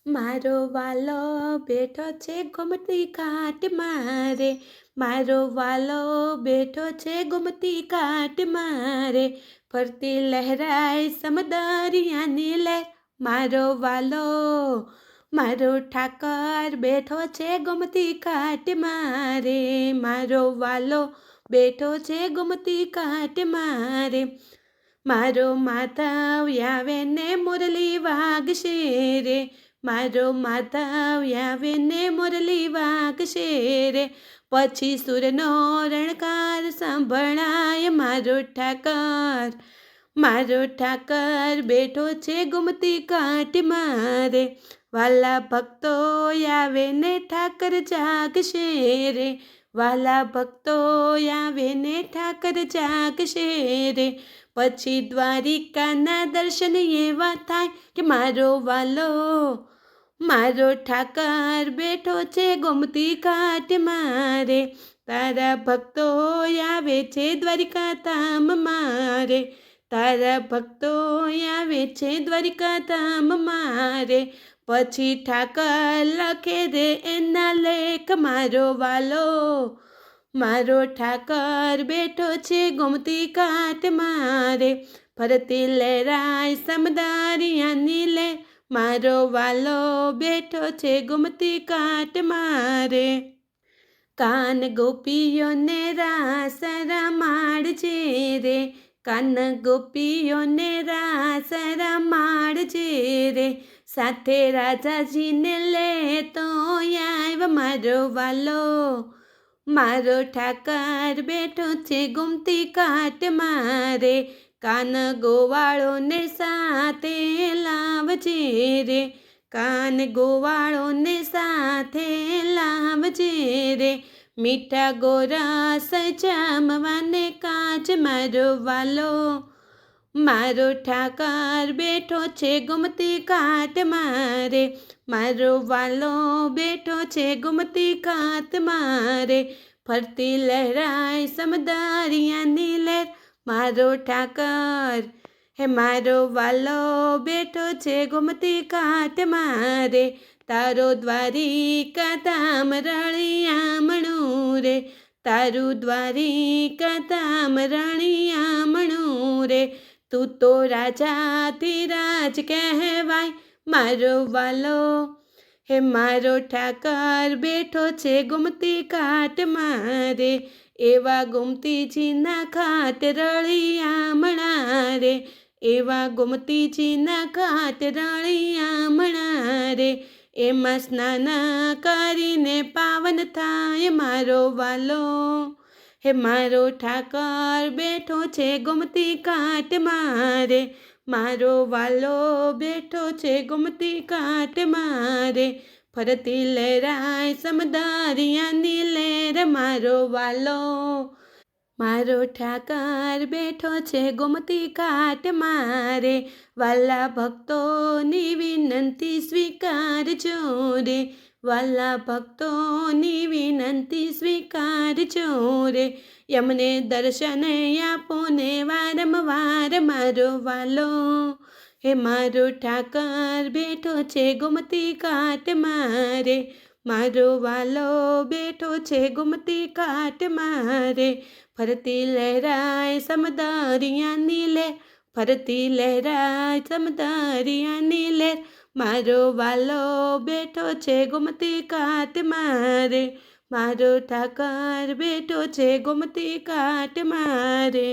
મારો વાલો બેઠો છે ગોમતી ઘાટ મારે, મારો વાલો બેઠો છે ગોમતી ઘાટ મારે, ફરતી લહેરાય સમદરિયાની લહેર. મારો વાલો મારો ઠાકર બેઠો છે ગોમતી ઘાટ મારે, મારો વાલો બેઠો છે ગોમતી ઘાટ મારે. મારો માધવ આવે ને મુરલી વાગશે રે, મારો માધવ આવે ને મુરલી વાગશે રે, પછી સુરનો રણકાર સાંભળાય. મારો ઠાકર બેઠો છે ગોમતી ઘાટ મારે, વાલા ભક્તો આવે ને ઠાકર જાગશે રે, વાલા ભક્તો આવે ને ઠાકર જાગશે રે, પછી દ્વારિકાના દર્શન એવા થાય કે મારો વાલો મારો ઠાકર બેઠો છે ગોમતી ઘાટ મારે. તારા ભક્તો આવે છે દ્વારિકા ધામ મારે, તારા ભક્તો આવે છે દ્વારિકા ધામ મારે, પછી ઠાકર લખે રે એના લેખ. મારો ઠાકર બેઠો છે ગોમતી ઘાટ મારે, ફરતી લહેરાય સમદરિયાની લહેર. મારો વાલો બેઠો છે ગોમતી ઘાટ મારે. કાન ગોપીઓને રાસ રમાડજે રે, કાન ગોપીઓને રાસ રમાડજે રે, સાથે રાજાજીને લેતો આવ. મારો વાલો મારો ઠાકર બેઠો છે ગોમતી ઘાટ મારે, કાન ગોવાળોને સાથે લાવજે રે, કાન ગોવાળોને સાથે લાવજે રે, મીઠા ગોરસ જામવાને કાચ. મારો વાલો મારો ઠાકર બેઠો છે ગોમતી ઘાટ મારે, મારો વાલો બેઠો છે ગોમતી ઘાટ મારે, ફરતી લહેરાય સમદરિયાની લહેર. મારો ઠાકર મારો વાલો બેઠો છે ગોમતી ઘાટ મારે, તારો દ્વારિકા ધામ રળિયામણું રે, તારું દ્વારિકા ધામ રળિયામણું રે, તું તો રાજાધિરાજ કહેવાય. મારો વાલો મારો ઠાકર બેઠો છે ગોમતી ઘાટ મારે, એવા ગોમતીજીના ઘાટ રળિયામણા રે, એવા ગોમતીજીના ઘાટ રળિયામણા રે, એમાં સ્નાન કરીને પાવન થાય. મારો વાલો મારો ઠાકર બેઠો છે ગોમતી ઘાટ મારે, મારો વાલો બેઠો છે ગોમતી ઘાટ મારે, ફરતી લહેરાય સમદરિયાની લહેર. મારો વાલો મારો ઠાકર બેઠો છે ગોમતી ઘાટ મારે, વાલા ભક્તોની વિનંતી સ્વીકારજો રે, વાલા ભક્તોની વિનંતી સ્વીકારજો રે, યમને દર્શન આપો ને વારંવાર. મારો વાલો મારો ઠાકર બેઠો છે ગોમતી ઘાટ મારે, મારો વાલો બેઠો છે ગોમતી ઘાટ મારે, ફરતી લહેરાય સમદરિયાની લહેર, ફરતી લહેરાય સમદરિયાની લહેર. મારો વાલો બેઠો છે ગોમતી ઘાટ મારે, મારો ઠાકર બેઠો છે ગોમતી ઘાટ મારે.